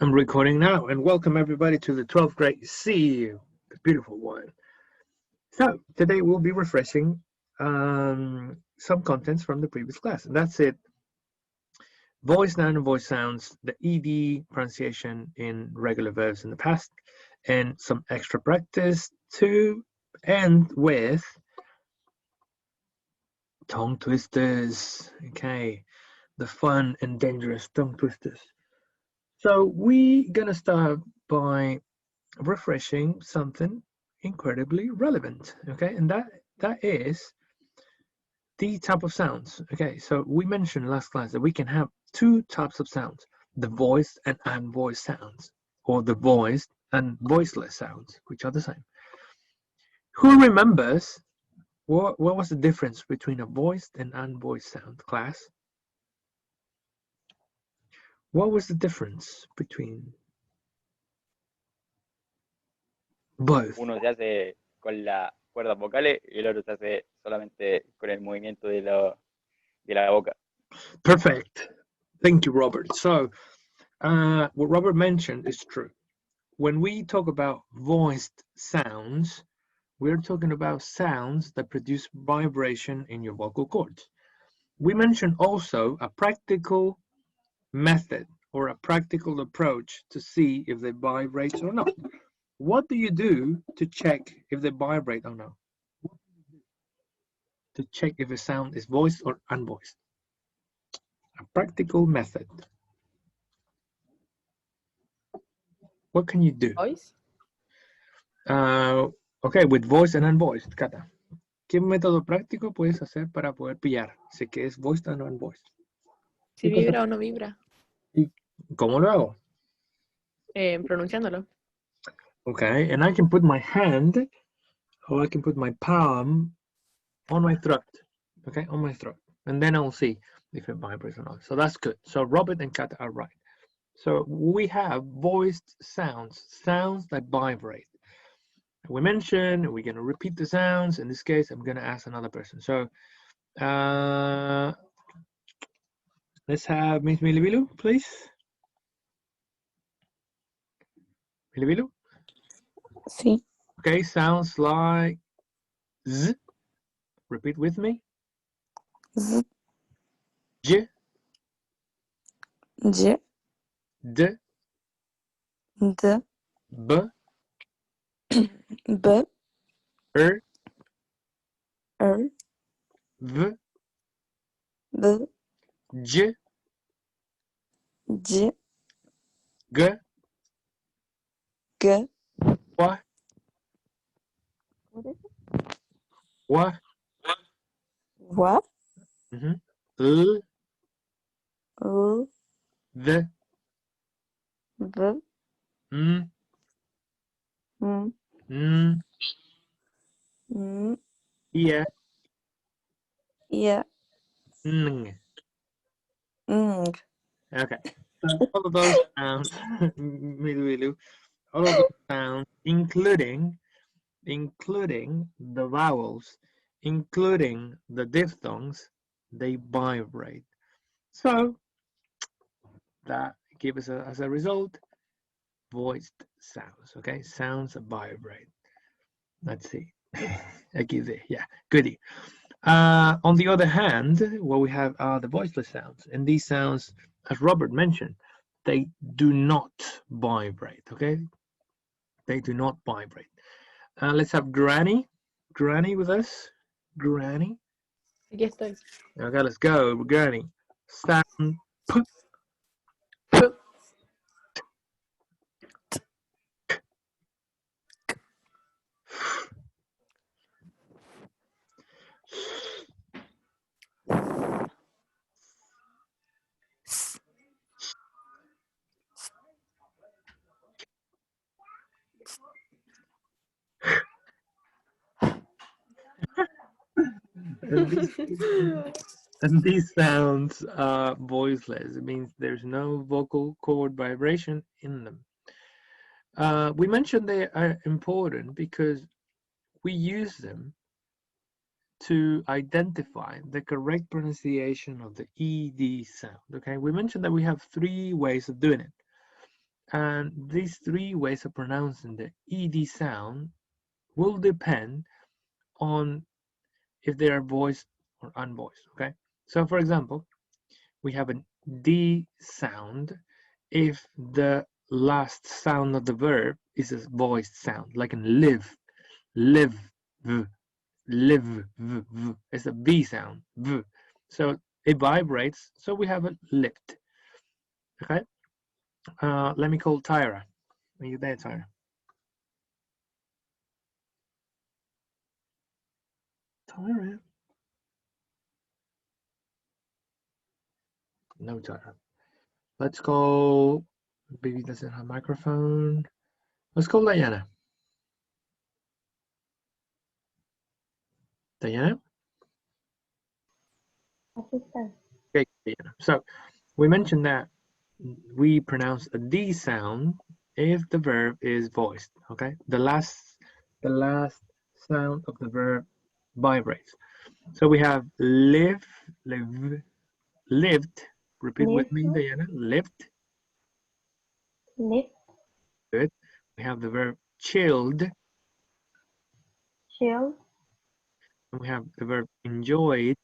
I'm recording now, and welcome everybody to the 12th grade C, the beautiful one. So today we'll be refreshing some contents from the previous class, and that's it. Voice, noun, and voice sounds, the ed pronunciation in regular verbs in the past, and some extra practice to end with tongue twisters. Okay, the fun and dangerous tongue twisters. So we're gonna start by refreshing something incredibly relevant, okay, and that is the type of sounds. Okay, so we mentioned last class that we can have two types of sounds: the voiced and unvoiced sounds, or the voiced and voiceless sounds, which are the same. Who remembers what was the difference between a voiced and unvoiced sound, class? What was the difference between both? Uno se hace con las cuerdas vocales y el otro se hace solamente con el movimiento de la boca. Perfect. Thank you, Robert. So what Robert mentioned is true. When we talk about voiced sounds, we're talking about sounds that produce vibration in your vocal cords. We mentioned also a practical method or a practical approach to see if they vibrate or not. What do you do to check if they vibrate or not? To check if a sound is voiced or unvoiced. A practical method. What can you do? Voice? Okay, with voice and unvoiced, Cata. ¿Qué método práctico puedes hacer para poder pillar si que es voiced o no unvoiced? Si vibra o no vibra. ¿Y cómo lo hago? Pronunciándolo. Okay, and I can put my hand or I can put my palm on my throat. Okay, on my throat. And then I'll see if it vibrates or not. So that's good. So Robert and Kat are right. So we have voiced sounds, sounds that vibrate. We mentioned we're going to repeat the sounds. In this case, I'm going to ask another person. So let's have Miss Milibilu, please. Milibilu? Sí. Okay, sounds like Z. Repeat with me. Z, J, J, D, D, B, B, R, R, V, B, J, J, G, G, W, W, W, L, L, V, V, M, M, N, N, I, I, N. Ng. Okay. So all of those sounds, Milibilu, all of those sounds, including the vowels, including the diphthongs, they vibrate. So that gives us as a result voiced sounds. Okay, sounds that vibrate. Let's see. I give it, yeah, goodie. On the other hand, what we have are the voiceless sounds, and these sounds, as Robert mentioned, they do not vibrate. Okay, they do not vibrate. Let's have Granny with us. Granny. Aquí estoy. Okay, let's go, Granny. Sound P. P. And these sounds are voiceless. It means there's no vocal cord vibration in them. We mentioned they are important because we use them to identify the correct pronunciation of the ED sound. Okay, we mentioned that we have three ways of doing it. And these three ways of pronouncing the ed sound will depend on if they are voiced or unvoiced. Okay, so for example, we have a D sound if the last sound of the verb is a voiced sound, like in live, live, v, live, v, v. It's a V sound, v. So it vibrates, so we have a lift. Okay, let me call Tyra. Are you there, Tyra? Tyra? No, Tyra. Let's call, baby doesn't have a microphone. Let's call Diana. Diana? Okay, Diana. So we mentioned that we pronounce a D sound if the verb is voiced. Okay, the last sound of the verb vibrates. So we have live, live, lived. Repeat with me, Diana. Lived. Live, Good. We have the verb chilled. chill, And we have the verb enjoyed.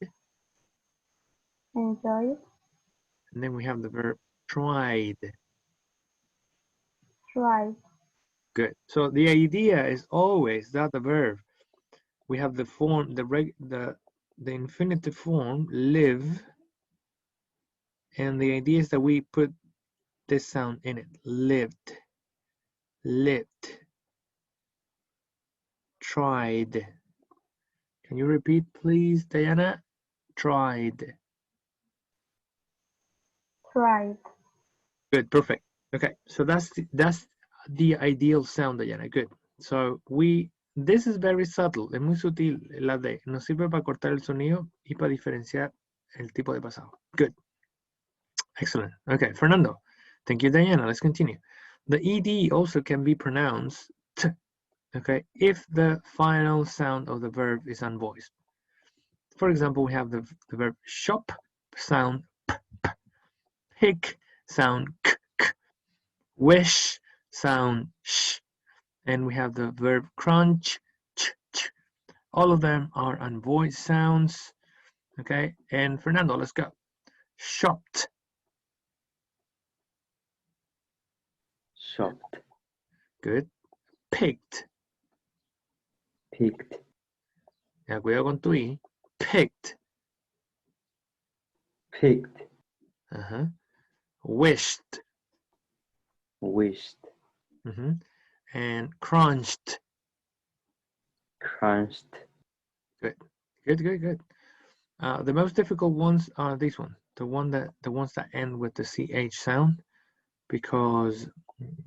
enjoy, And then we have the verb tried. try, Good. So the idea is always that the verb, we have the form, the infinitive form, live, and the idea is that we put this sound in it. Lived, lived, tried. Can you repeat, please, Diana? Tried. tried, Good, perfect. Okay, so that's the ideal sound, Diana. Good. So this is very subtle, es muy sutil la D. Nos sirve para cortar el sonido y para diferenciar el tipo de pasado. Good. Excellent. Okay, Fernando. Thank you, Diana. Let's continue. The ED also can be pronounced T, okay, if the final sound of the verb is unvoiced. For example, we have the verb shop, sound P, P, pick, sound K, K, wish, sound sh, and we have the verb crunch, ch, ch. All of them are unvoiced sounds, okay? And Fernando, let's go. Shopped. Shopped. Good. Picked. Picked. Ya, cuidado con tu I. Picked. Picked. Wished. Wished. And crunched. Crunched. Good. Good, good, good. The most difficult ones are these ones. The ones that end with the CH sound, because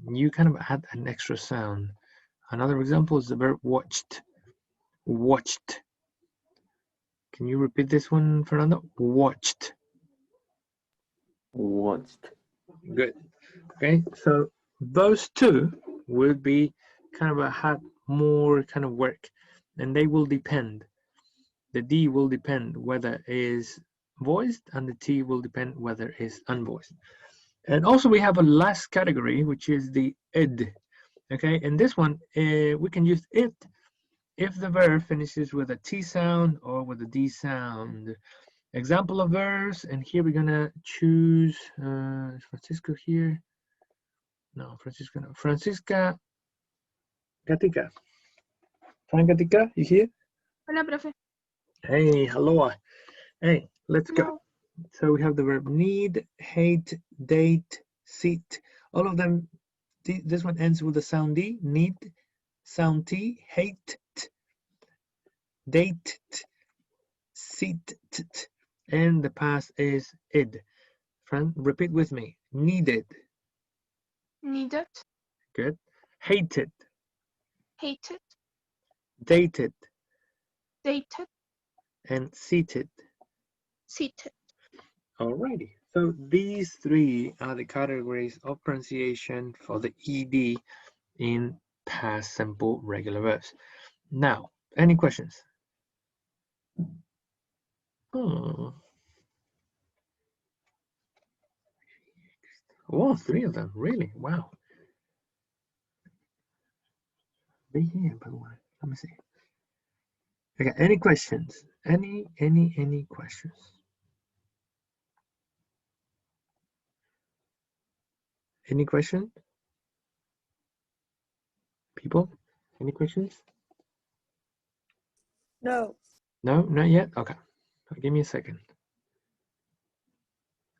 you kind of add an extra sound. Another example is the verb watched. Watched. Can you repeat this one, Fernando? Watched. Watched. Good. Okay, so those two will be kind of had more kind of work, and they will depend. The D will depend whether it is voiced, and the T will depend whether it is unvoiced. And also we have a last category, which is the id. Okay, and this one we can use it if the verb finishes with a T sound or with a D sound. Example of verbs, and here we're gonna choose Francisco here. No, Francisco no. Francisca Gatica. Fran Gatica, you here? Hola, profe. Hey, hello. Hey, let's go. So we have the verb need, hate, date, seat. All of them, this one ends with the sound D. Need, sound T, hate, t, date, t, seat, t, t, and the past is id. Fran, repeat with me. Needed. Needed, Good. Hated. hated, Dated. dated, And seated. seated. Alrighty. So these three are the categories of pronunciation for the ED in past simple regular verbs. Now, any questions? Oh, three of them, really? Wow. Right here, by the way. Let me see. Okay, any questions? Any questions? Any question? People? Any questions? No. No, not yet? Okay. Give me a second.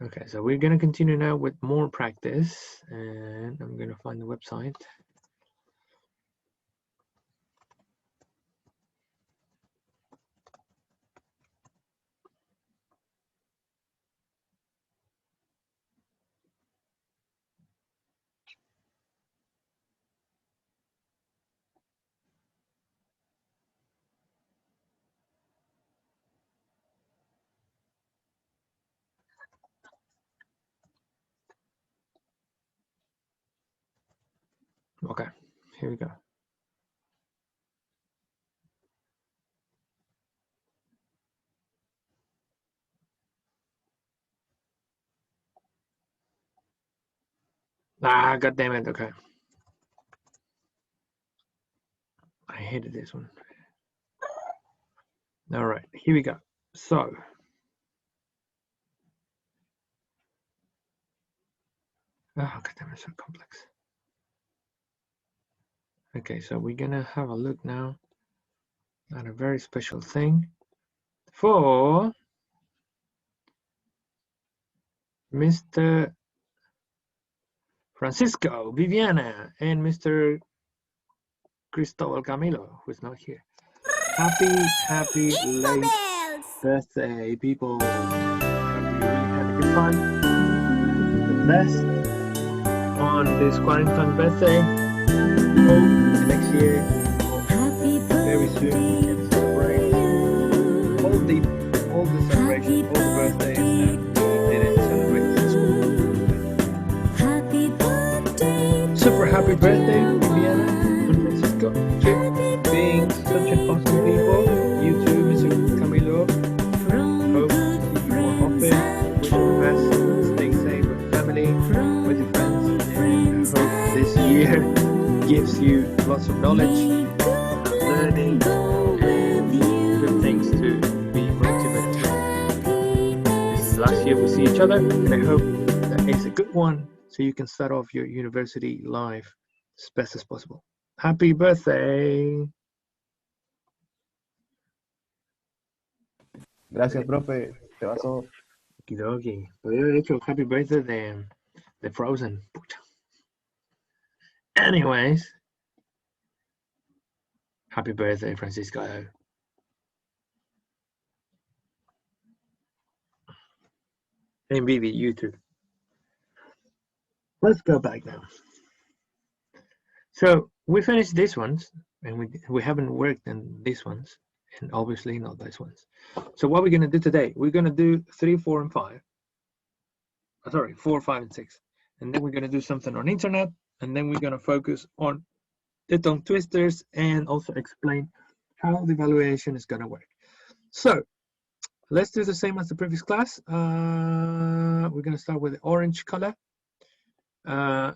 Okay, so we're gonna continue now with more practice, and I'm gonna find the website. Okay, here we go. Ah, god damn it. Okay. I hated this one. All right, here we go. So, oh, god damn it, so complex. Okay, so we're gonna have a look now at a very special thing for Mr. Francisco, Viviana, and Mr. Cristobal Camilo, who's not here. Happy late birthday, people. Hope you really had a good time. The best on this quarantine birthday. Hope next year, very soon, we can celebrate all the celebrations, all the birthdays that we didn't celebrate in school. Super happy birthday, Viviana and Francisco. Keep being such an awesome people. You too, Mr. Camilo. Hope to see you more often. Wish you the best. Staying safe with family, with your friends, and I hope this year gives you lots of knowledge, learning, and good things to be motivated with. This is the last year we see each other, and I hope that it's a good one so you can start off your university life as best as possible. Happy birthday! Gracias, profe. Te pasó. Okidoki. Podría haber hecho happy birthday de Frozen. Pucha. Anyways, happy birthday, Francisco. And Vivi, you too. Let's go back now. So we finished these ones, and we haven't worked on these ones, and obviously not these ones. So what we're gonna do today? We're gonna do 3, 4, and 5. Sorry, 4, 5, and 6, and then we're gonna do something on internet, and then we're gonna focus on the tongue twisters and also explain how the evaluation is gonna work. So let's do the same as the previous class. We're gonna start with the orange color.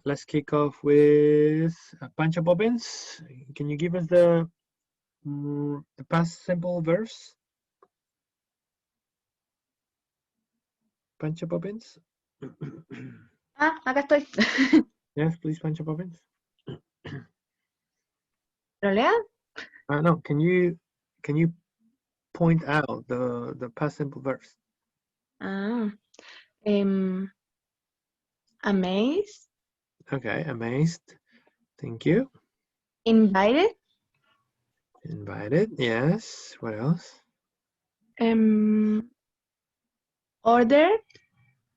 Let's kick off with Pancha Bobbins. Can you give us the past simple verbs? Pancha Bobbins. Acá estoy. Yes, please, Pancha Bobbins. ¿Lo lea? No, can you point out the past simple verbs? Amazed. Okay, amazed. Thank you. Invited. Invited, yes. What else? Ordered.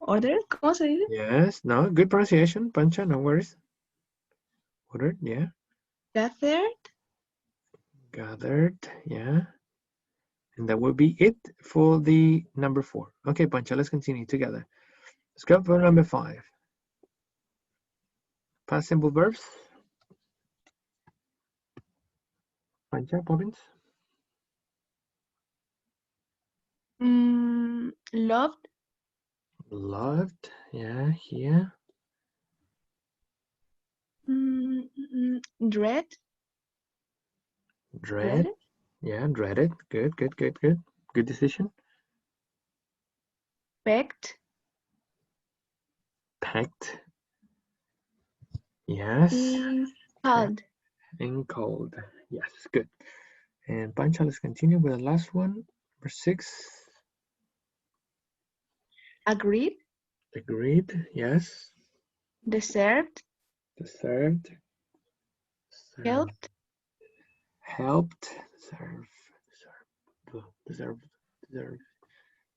Ordered, ¿cómo se dice? Yes, no, good pronunciation, Pancha, no worries. Ordered, yeah. Gathered. Gathered, yeah. And that will be it for the number 4. Okay, Pancha, let's continue together. Let's go for number 5. Past simple verbs. Pancha, Bobbins. Loved. Loved, yeah, here. Dread. Dread. Dread. Yeah, dreaded. Good, good, good, good. Good decision. Pecked. Packed. Yes. Y cold. And cold. Yes, good. And Pancha, let's continue with the last one. Number 6. Agreed. Agreed. Yes. Deserved. Deserved. Served. Helped. Helped. Deserve. Deserved. Deserved.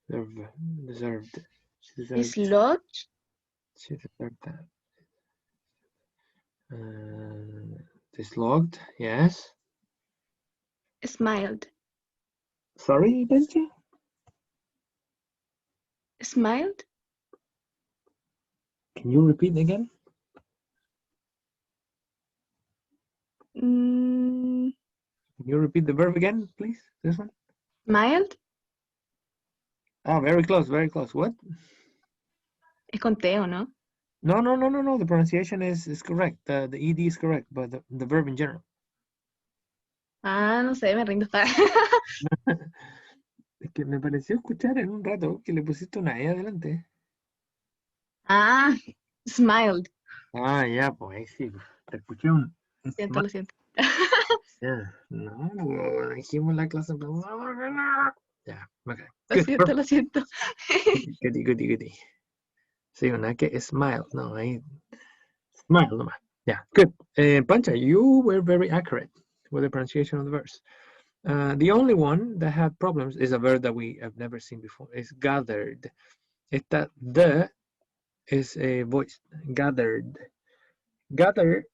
Deserved. Deserved. She deserved. Dislodged. She deserved that. Dislogged. Yes. Smiled. Sorry, Pancha? Smiled. Can you repeat again? Mm, Can you repeat the verb again, please? This one? Smiled. Oh, very close, very close. What? Es con T, ¿o no? No. The pronunciation is correct. The ed is correct, but the verb in general. Ah, no sé, me rindo. Es que me pareció escuchar en un rato que le pusiste una E adelante. Ah, smiled. Ah, ya, pues ahí sí. Te escuché un. Lo siento. Ya, no, dijimos la clase. Ya, ok. Lo Good, siento, perfect. lo siento. Goody. Sí, una que smile. No, ahí. Smile nomás. Yeah, good. Pancha, you were very accurate with the pronunciation of the verbs. The only one that had problems is a verb that we have never seen before. It's gathered. Esta the is a voice. Gathered. Gather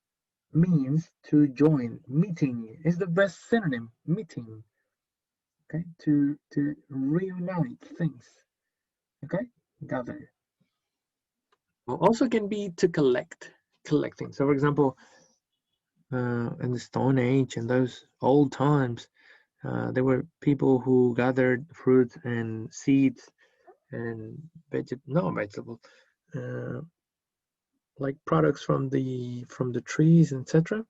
means to join. Meeting is the best synonym. Meeting. Okay, to reunite things. Okay, gather. Well, also can be to collect. Collecting. So, for example, in the Stone Age and those old times, there were people who gathered fruits and seeds and vegetables, like products from the trees, etc.,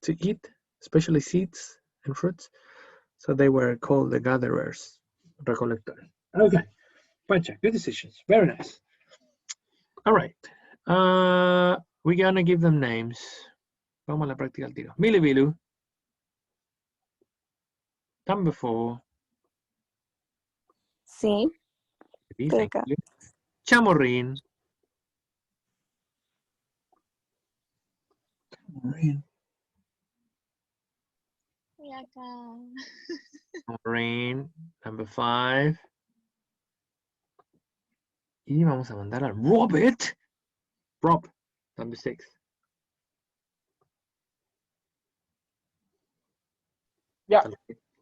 to eat, especially seeds and fruits. So they were called the gatherers, recolectores. Okay, Pancha, good decisions, very nice. All right, we're gonna give them names. Vamos a la práctica al tiro. Milibilu. Number 4. Sí, estoy Thank acá. you. Chamorrín. Chamorrín. Number 5. Y vamos a mandar a Robert. Rob. Number 6. Yeah.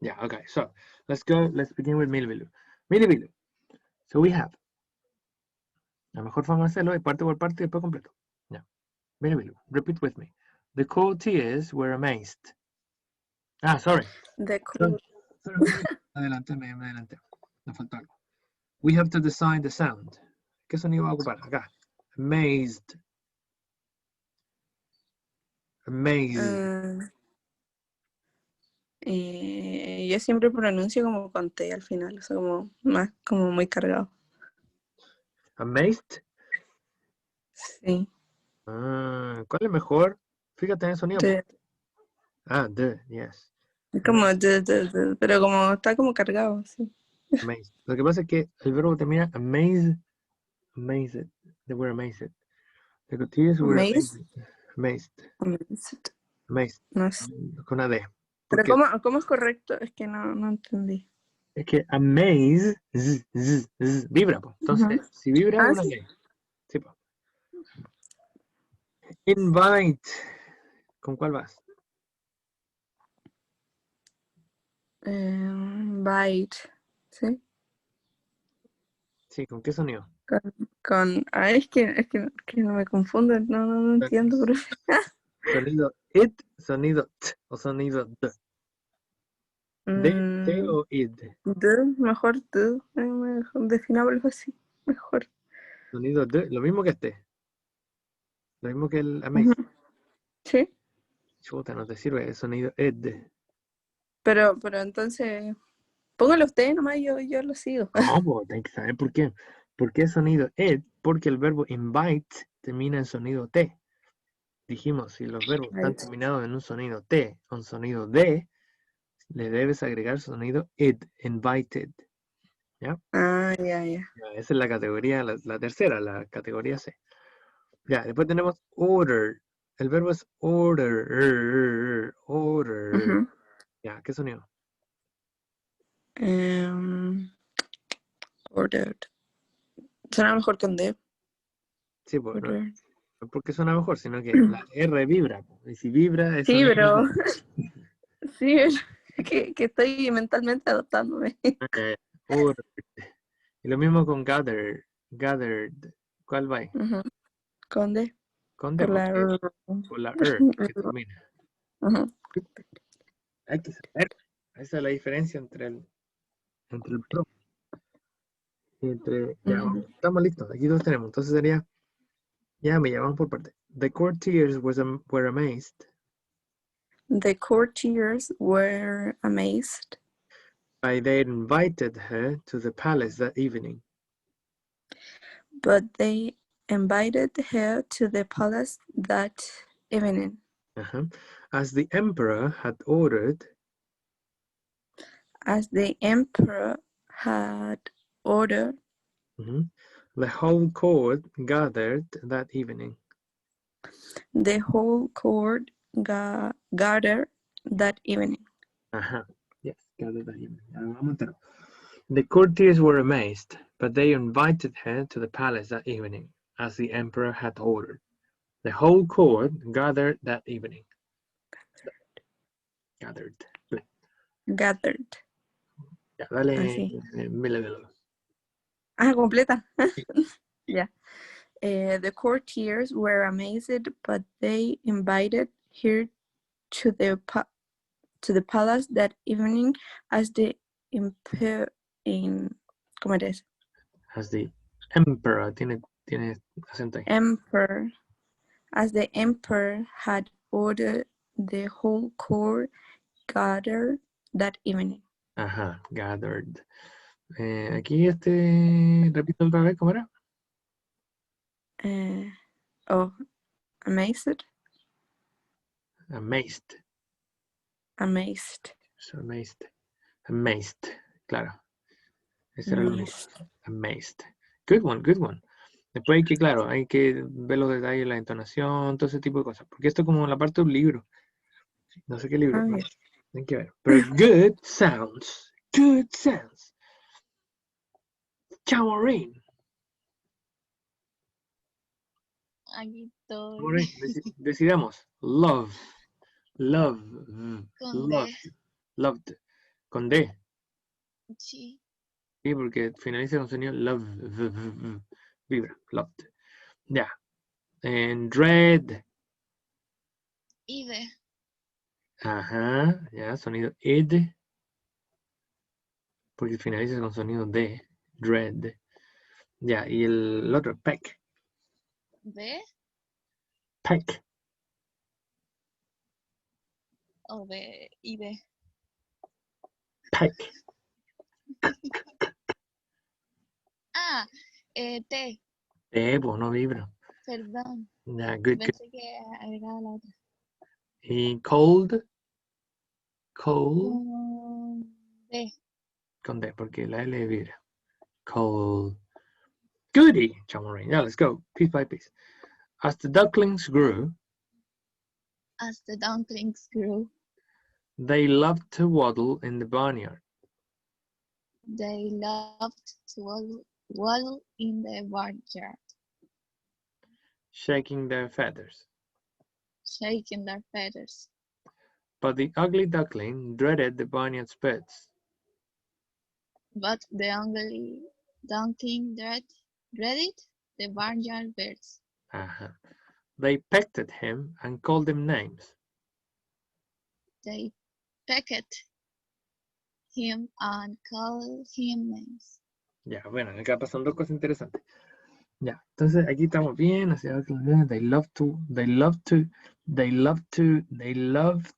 Yeah, okay. So let's go. Let's begin with Milibilu. Milibilu. So we have. La mejor forma de hacerlo es parte por parte y después completo. Yeah. Milibilu. Repeat with me. The quote is we're amazed. Ah, sorry. The Sorry. cool. Adelante. Me faltó algo. We have to design the sound. ¿Qué sonido va a ocupar? Acá. Amazed. Amazed. Yo siempre pronuncio como con T al final, o sea, como más, como muy cargado. Amazed. Sí. ¿Cuál es mejor? Fíjate en el sonido. The. Yes. Es como pero como está como cargado, sí. Amazed. Lo que pasa es que el verbo termina amazed. They were amazed. The cotillas were Amazed. Amazed. No sé. Con una D. Pero Porque ¿cómo es correcto? Es que no entendí. es que amaze vibra, po. Entonces, si vibra es una sí. D. Sí, po. Invite. ¿Con cuál vas? Bite. ¿Sí? Sí, ¿con qué sonido? Es que no me confundo, no entiendo, profe. Sonido it, sonido t o sonido d. D o id. Mejor definámoslo así, mejor. Sonido d, lo mismo que este. Lo mismo que el amaze. Sí. Chuta, no te sirve el sonido ed. Pero entonces, póngalo usted nomás, yo lo sigo. No, pues, hay que saber por qué. ¿Por qué sonido ed? Porque el verbo invite termina en sonido T. Dijimos, si los verbos están Right. terminados en un sonido T o un sonido D, le debes agregar sonido id, invited. ¿Ya? Ah, ya. Ya, esa es la categoría, la tercera, la categoría C. Ya, después tenemos order. El verbo es order. Order. Ujú. Ya, ¿qué sonido? Ordered. Suena mejor con D. Sí, pues no, Ordered. no porque suena mejor, sino que la R vibra. Y si vibra, es Sí, sonido pero D. sí, que estoy mentalmente adaptándome. Ordered. Y lo mismo con gather. Gathered. ¿Cuál va ahí? Ujú. Con D. Con D, Por la porque R. por la R que termina. Ujú. Hay que saber. Esa es la diferencia entre el pro y entre. Ya, Ujú. estamos listos. Aquí todos tenemos. Entonces sería. Ya me llaman por parte. The courtiers were amazed. The courtiers were amazed They invited her to the palace that evening. but they invited her to the palace that evening. As the emperor had ordered, As the emperor had ordered, the whole court gathered that evening. the whole court gathered that evening. Yes, gathered that evening. The courtiers were amazed, but they invited her to the palace that evening, as the emperor had ordered. The whole court gathered that evening. Gathered. Gathered. Ya, dale, Así. léelo. Ah, completa. Yeah. The courtiers were amazed, but they invited her to the palace that evening as the ¿cómo eres? As the emperor, tiene acento ahí. Emperor, as the emperor had ordered, the whole court gathered that evening. Gathered. Aquí repito otra vez, ¿cómo era? Amazed. Amazed. Amazed. So amazed. Claro. Ese era el Amazed. amazed. Good one, good one. Después hay que, claro, hay que ver los detalles, la entonación, todo ese tipo de cosas. Porque esto es como la parte de un libro. No sé qué libro, pero hay que ver. Pero good sounds. Good sounds. Chao, Maureen. Aquí estoy. Maureen, decidamos. Love. Love. Con Loved. D. Loved. Con D. Sí. Sí, porque finaliza con sonido love. Vibra. Loved. Ya. And dread. Ide. Ya. Sonido id. Porque finaliza con sonido D. Dread. Ya. Y el otro, peck. B. Peck. O B. Ide. Peck. Ah. T. Pues no vibra. Perdón. Ya, good. Pensé que agregaba la otra. Y cold. Cold. Con D. Con D, porque la L vibra. Cold. Goody. Chamarin. Yeah, let's go. Piece by piece. As the ducklings grew, As the dumplings grew, they loved to waddle in the barnyard, they loved to waddle in the barnyard, shaking their feathers. shaking their feathers. But the ugly duckling dreaded the barnyard spits. But the ugly duckling dreaded the barnyard birds. They pecked at him and called him names. They pecked him and called him names. Ya, bueno, acá pasan dos cosas interesantes. Ya, entonces aquí estamos bien, hacia abajo, they love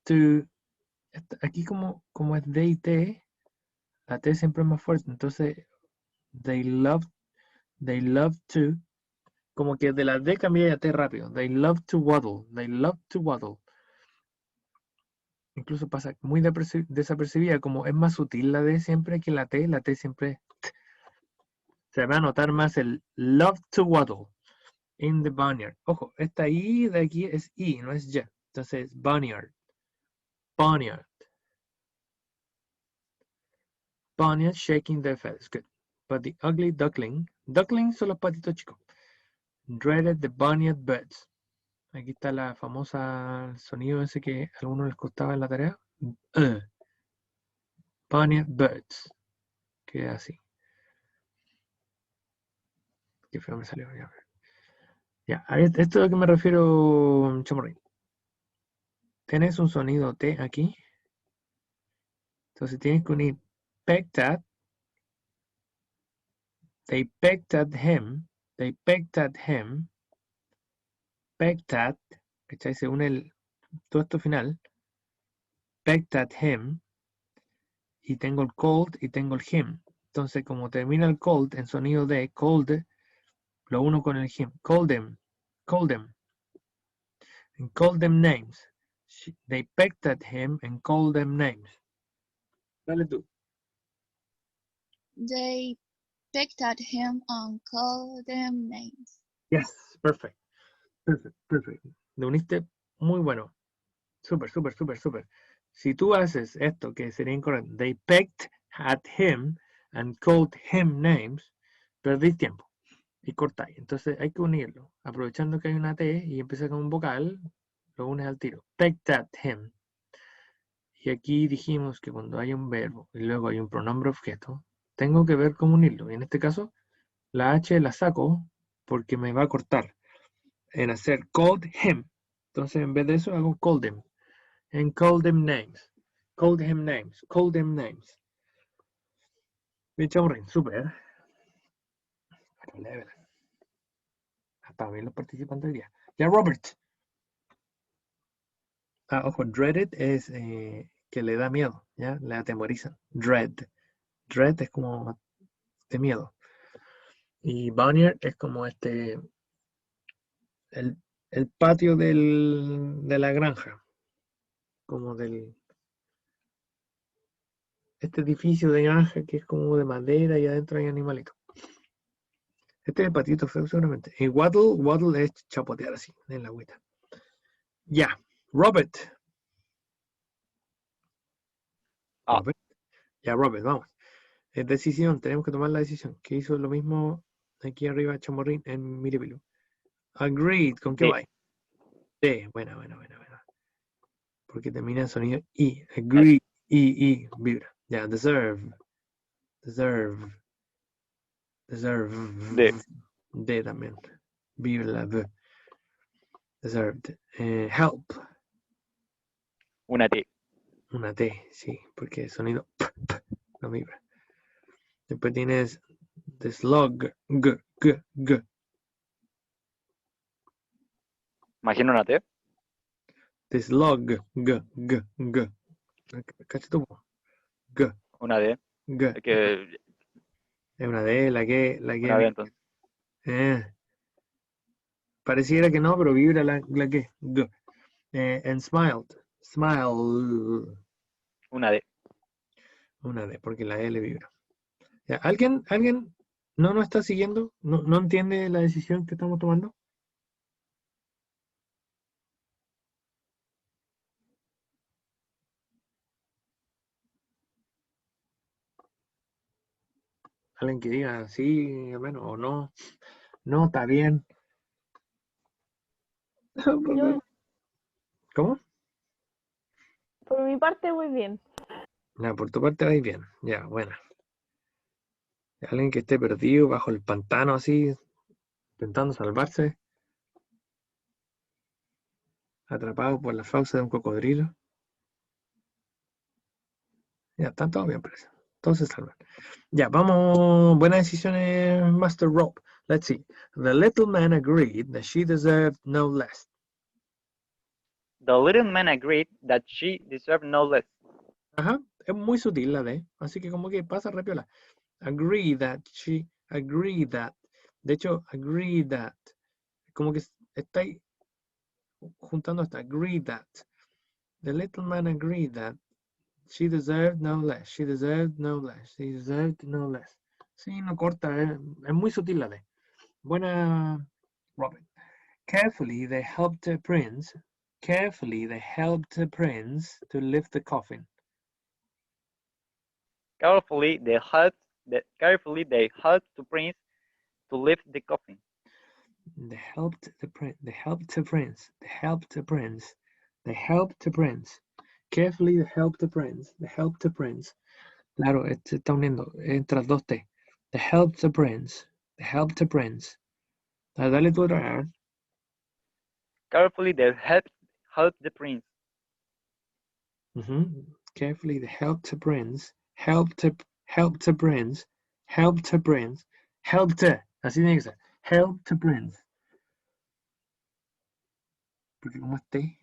to Aquí como es D y T, la T siempre es más fuerte. Entonces, they love to, como que de la D cambié a T rápido. They love to waddle. They love to waddle. Incluso pasa muy desapercibida, como es más sutil la D siempre que la T siempre se va a notar más el love to waddle in the barnyard. Ojo, esta I de aquí es I, no es Y. Entonces, barnyard. Barnyard. Barnyard shaking their feathers. Good. But the ugly duckling. Ducklings son los patitos chicos. Dreaded the barnyard birds. Aquí está la famosa sonido ese que a algunos les costaba en la tarea. Barnyard birds. Queda así. Qué feo me salió. Ya, a esto es a lo que me refiero, Chamorrín. Tienes un sonido T aquí. Entonces tienes que unir pecked at. They pecked at him. They pecked at him. Pecked at. ¿Cachai? Se une todo esto final. Pecked at him. Y tengo el cold y tengo el him. Entonces, como termina el cold en sonido de cold, lo uno con el him. Call them. Call them. And call them names. They pecked at him and called them names. Dale tú. They picked at him and called them names. Yes, perfect. Perfect, perfect. Lo uniste muy bueno. Súper, súper, súper, súper. Si tú haces esto, que sería incorrecto, they pecked at him and called him names, perdís tiempo y cortáis. Entonces hay que unirlo. Aprovechando que hay una T y empieza con un vocal, lo unes al tiro. Pecked at him. Y aquí dijimos que cuando hay un verbo y luego hay un pronombre objeto, tengo que ver cómo unirlo. Y en este caso, la H la saco porque me va a cortar en hacer called him. Entonces en vez de eso hago called them. And call them names. Call them names. Call them names. Bien, Chamorrín, súper. Otro level. Hasta bien los participantes hoy día. Ya, Robert. Ah, ojo, dreaded es que le da miedo, ¿ya? Le atemorizan. Dread. Dread es como de miedo. Y barnyard es como el patio de la granja. Como este edificio de granja que es como de madera y adentro hay animalitos. Este es el patito feo seguramente. Y waddle es chapotear así en la agüita. Ya, Robert. Robert. Ya, Robert, vamos. Decisión, tenemos que tomar la decisión. Que hizo lo mismo aquí arriba Chamorrín en Miripilú. Agreed, ¿con qué Sí. va? Sí, buena. Porque termina en sonido I. Agree, I, vibra. Ya, deserve. D también. Vibra la V. Deserved. Help. Una T. Una T, sí, porque el sonido no vibra. Después tienes the slug. G. Imagino una T. The slug. G. ¿Cachai tú? G. Una D. G. Es que Es una D, la que. una D entonces. Pareciera que no, pero vibra la que. G. And smiled. Smile. Una D. Una D, porque la L vibra. Ya, ¿Alguien no nos está siguiendo? ¿No entiende la decisión que estamos tomando? Alguien que diga sí, hermano, o no. No, está bien. Yo, ¿Cómo? por mi parte, muy bien. Ya, por tu parte vais bien. Ya, buena. Alguien que esté perdido bajo el pantano así, intentando salvarse, atrapado por la fauce de un cocodrilo. Ya, están todos bien, parece. Todos se salvan. Ya, vamos. Buenas decisiones, Master Rope. Let's see. The little man agreed that she deserved no less. The little man agreed that she deserved no less. Ajá, es muy sutil la D, así que como que pasa repiola. Agree that, she, agree that. De hecho, agree that. Como que estáis juntando hasta agree that. The little man agreed that she deserved no less. She deserved no less. She deserved no less. Sí, no corta, es muy sutil la D. Buena, Robin. Carefully, they helped the prince. Carefully, they helped the prince to lift the coffin. Carefully, they helped the prince to lift the coffin. They helped the prince. They helped the prince. They helped the prince. They helped the prince. Carefully, they helped the prince. They helped the prince. Claro, se está uniendo entre las dos T. They helped the prince. They helped the prince. Dale tú otra vez. Carefully, they helped the prince. Carefully, they helped the prince. Helped the prince. Helped the prince. Helped the. Así tiene que ser. Helped the prince. Porque como esté.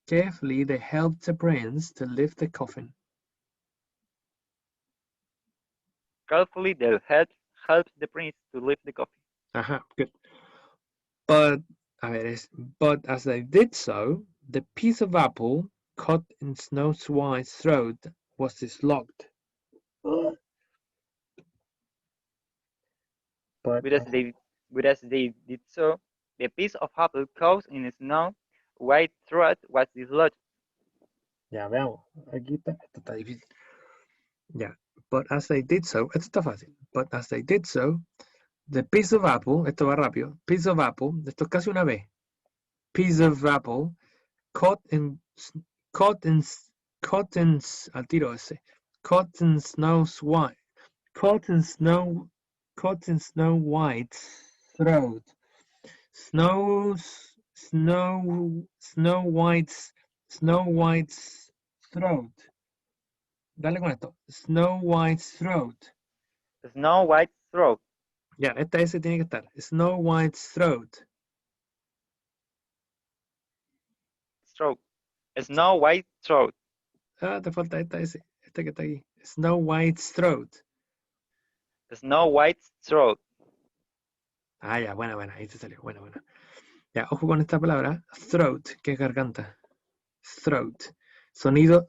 Carefully, they helped the prince to lift the coffin. Carefully, they helped the prince to lift the coffin. Ajá, good. But, a ver, but as they did so, the piece of apple caught in Snow White's throat was dislodged. But As they did so, the piece of apple caught in Snow White's throat was dislodged. ya veamos, aquí está, esto está difícil. Ya, but as they did so, esto está fácil. But as they did so, the piece of apple, esto va rápido, piece of apple, esto es casi una B. Piece of apple caught in al tiro ese, caught in Snow White's throat. Snow White's throat. Dale con esto. Snow White's throat. Snow White's throat. Ya, esta S tiene que estar. Snow White's throat. Snow White's throat. Ah, te falta esta S. Esta que está aquí. Snow White's throat. Snow White's throat. Ah, ya, buena. Ahí te salió. Buena. Ya, ojo con esta palabra. Throat, que es garganta. Throat. Sonido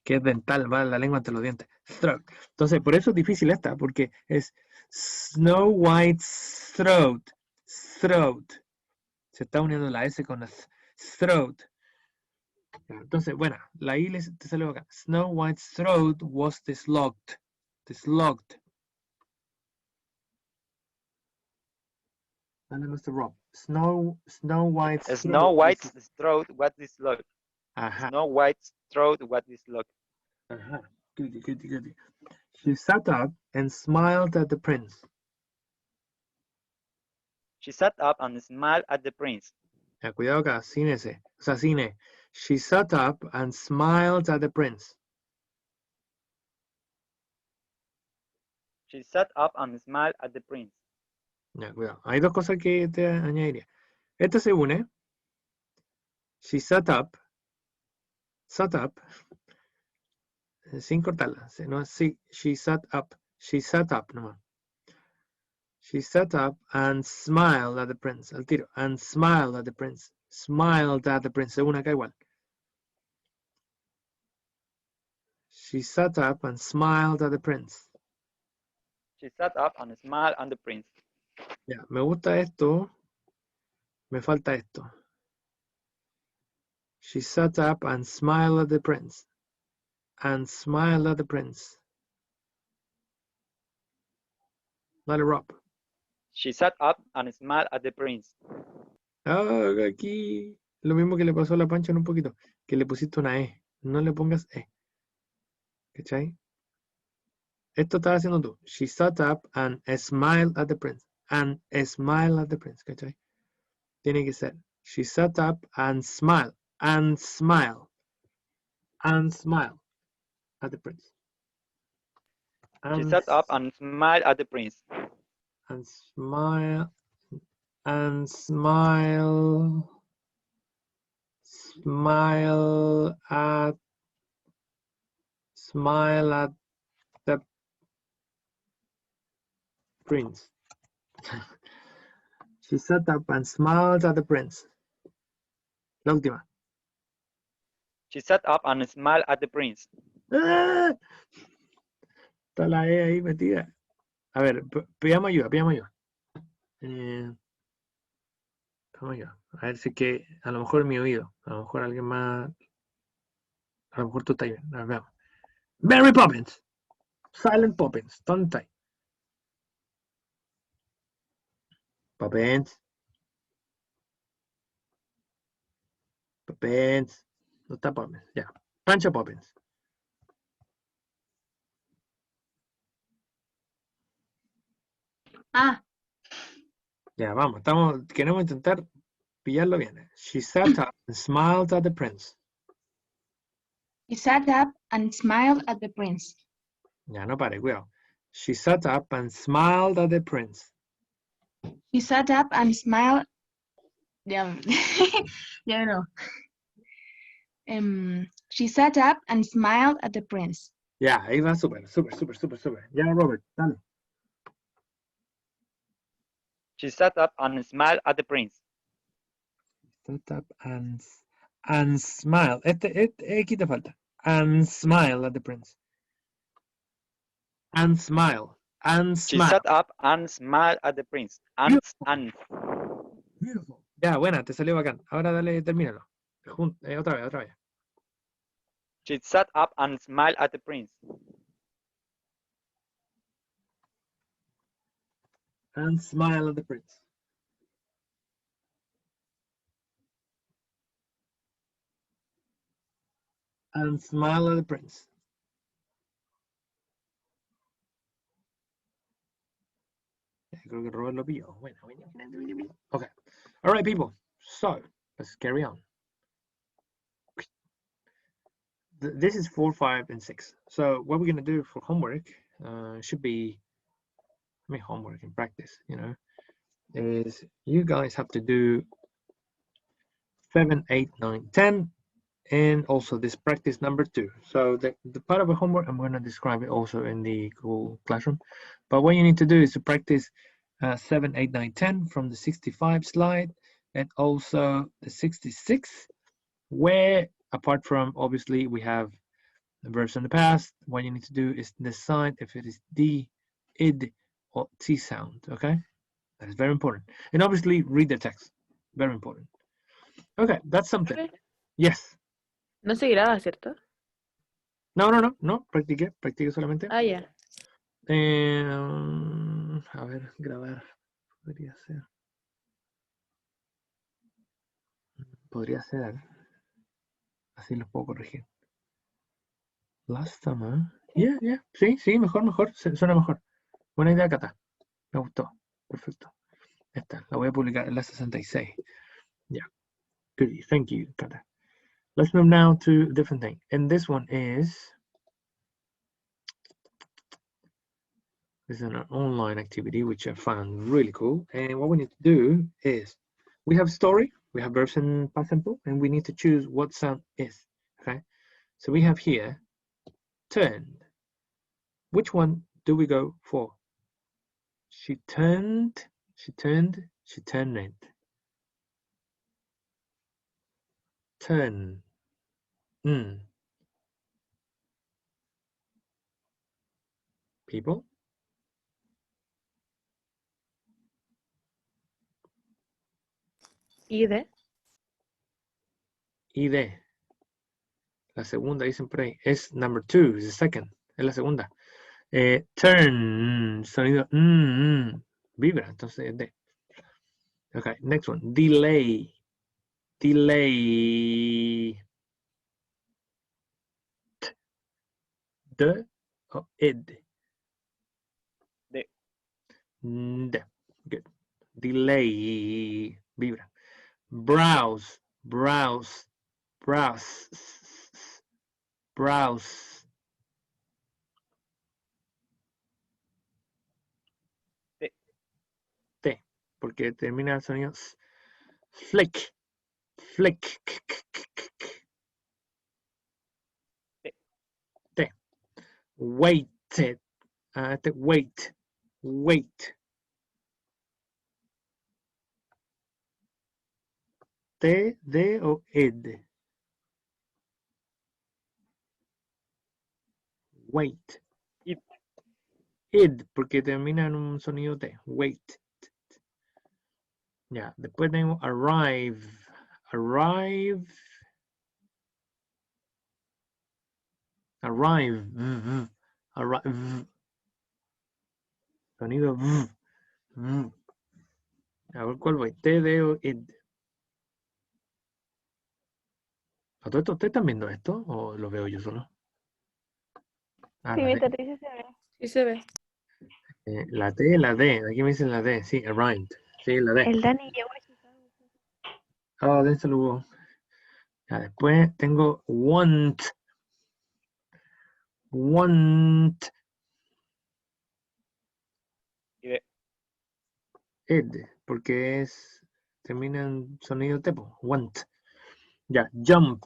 que es dental, va la lengua entre los dientes. Throat. Entonces, por eso es difícil esta, porque es Snow White's throat. Throat. Se está uniendo la S con la throat. Entonces, bueno, la I te salió acá. Snow White's throat was dislodged. Dislodged. Dale, Mr. Rob. Snow White's throat was dislodged. Ajá. Snow White's throat was dislodged. Ajá. Goody. She sat up and smiled at the prince. She sat up and smiled at the prince. Ya, cuidado acá, sin ese. O sea, sin E. She sat up and smiled at the prince. She sat up and smiled at the prince. Ya, cuidado. Hay dos cosas que te añadiría. Esta se une. She sat up, sin cortarla. No, sí, she sat up nomás. She sat up and smiled at the prince. Al tiro. And smiled at the prince. Smiled at the prince. Se une acá igual. She sat up and smiled at the prince. She sat up and smiled at the prince. Ya, me gusta esto. Me falta esto. She sat up and smiled at the prince. And smiled at the prince. Dale, Rob. She sat up and smiled at the prince. Ah, aquí lo mismo que le pasó a la Pancha en un poquito. Que le pusiste una E. No le pongas E. ¿Cachai? Esto estás haciendo tú. She sat up and smiled at the prince. And smiled at the prince. ¿Cachai? Tiene que ser. She sat up and smiled. And smiled. And smiled at the prince. She sat up and smiled at the prince. And smile. And smile. Smile at smile at the prince. She sat up and smiled at the prince. La última. She sat up and smiled at the prince. ¡Ah! Está la E ahí metida. A ver, pidamos ayuda, pidamos ayuda. Pidamos ayuda. A ver si que, a lo mejor mi oído, a lo mejor alguien más, a lo mejor tú estás bien. A ver, veamos. Mary Poppins. Silent Poppins. ¿Dónde está ahí? Poppins. Poppins. No está Poppins. Ya. Pancha Poppins. Ah, Ya, vamos. Queremos intentar pillarlo bien. She sat up and smiled at the prince. she sat up and smiled at the prince. Ya, no pare, cuidado. She sat up and smiled at the prince. She sat up and smiled. Ya, ya no. She sat up and smiled at the prince. Ya, ahí va súper, súper, súper, súper, súper. Ya, Robert, dale. She sat up and smiled at the prince. Sat up and smile. Aquí te falta. And smile at the prince. And smile. And She smile. sat up and smiled at the prince. And. Beautiful. Ya, buena, te salió bacán. Ahora dale, termínalo. Otra vez, otra vez. She sat up and smiled at the prince. And smile at the prince. And smile at the prince. Creo que Robert lo pilló. Bueno. Okay. All right, people. So, let's carry on. This is 4, 5, and 6. So what we're going to do for homework should be, homework and practice, is you guys have to do 7, 8, 9, 10, and also this practice number 2. So the part of the homework, I'm going to describe it also in the Google Classroom. But what you need to do is to practice 7, 8, 9, 10 from the 65 slide, and also the 66, where apart from, obviously, we have the verbs in the past. What you need to do is decide if it is D, id, or T sound, okay? That is very important. And obviously, read the text. Very important. Okay, that's something. Profe, Yes. no se graba, ¿cierto? No, practiqué solamente. Ah, ya. A ver, grabar. Podría ser. Así los puedo corregir. Last time, Yeah. Sí, mejor. Suena mejor. Buena idea, Cata. Me gustó. Perfecto. Esta, la voy a publicar en la 66. Yeah. Good. Thank you, Kata. Let's move now to a different thing. And this one is an online activity, which I found really cool. And what we need to do is we have story, we have verbs in past simple, and we need to choose what sound is. Okay. So we have here turned. Which one do we go for? She turned. Turn. People. ID. ID. La segunda dicen por ahí. Es number 2, is the second. Es la segunda. Turn. Sonido. Vibra. Entonces es D. Okay, next one. Delay. Delay. D or id? D. D. Good. Delay. Vibra. Browse. Browse. Browse. Browse. T. T. Porque termina el sonido. Flick. Flick. T. T. Waited. Wait. T, D o ed. Wait. It. Id, porque termina en un sonido T. Wait. Ya, después tengo arrive. Arrive. Arrive. Sonido V. A ver cuál voy. T, D o id. ¿A todo esto ustedes están viendo esto o lo veo yo solo? Ah, Sí, la mi D. tati sí se ve. Sí se ve. La T, la D. Aquí me dicen la D. Sí, arrived. Sí, la D. El Dani llegó. Oh, dense luego. Ya, después tengo want. Y de, Ed, porque termina en sonido tepo. Want. Ya, jump.